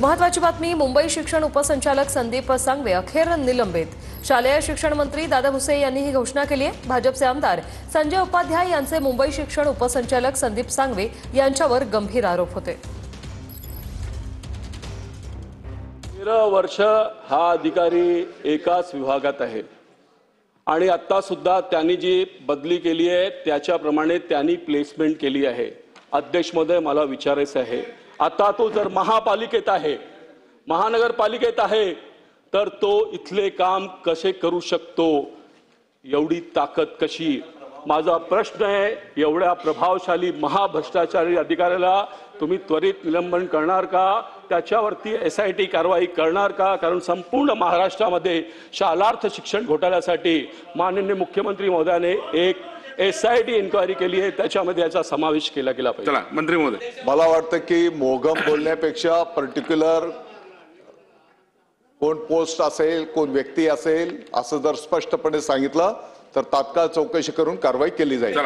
महत्वाची बातमी, मुंबई शिक्षण उपसंचालक संदीप सांगवे अखेर निलंबित। शालेय शिक्षण मंत्री दादा भुसे यांनी ही घोषणा केली आहे। भाजपचे आमदार संजय उपाध्याय यांचे मुंबई शिक्षण उपसंचालक संदीप सांगवे यांच्यावर गंभीर आरोप होते। 13 वर्ष हा अधिकारी एकाच विभागात आहे आणि आता सुद्धा त्यांनी जी बदली केली आहे त्याच्याप्रमाणे त्यांनी प्लेसमेंट केली आहे। अध्यक्ष महोदय, मला विचारायचं आहे, आता तो जर महापालिकेत आहे, महानगरपालिकेत आहे, तर तो इथले काम कसे करू शकतो? एवढी ताकद कशी? माझा प्रश्न आहे, एवढ्या प्रभावशाली महाभ्रष्टाचारी अधिकाऱ्याला तुम्ही त्वरित निलंबन करणार का? त्याच्यावरती SIT कारवाई करणार का? कारण संपूर्ण महाराष्ट्रामध्ये शालार्थ शिक्षण घोटाळ्यासाठी माननीय मुख्यमंत्री महोदयाने एक SIT इन्क्वायरी केली आहे, त्याच्यामध्ये याचा समावेश केला गेला पाहिजे। चला मंत्री महोदय, मला वाटतं की मोगम बोलण्यापेक्षा पर्टिक्युलर कोण पोस्ट असेल, कोण व्यक्ती असेल, असं जर स्पष्टपणे सांगितलं तर तात्काळ चौकशी करून कारवाई केली जाईल।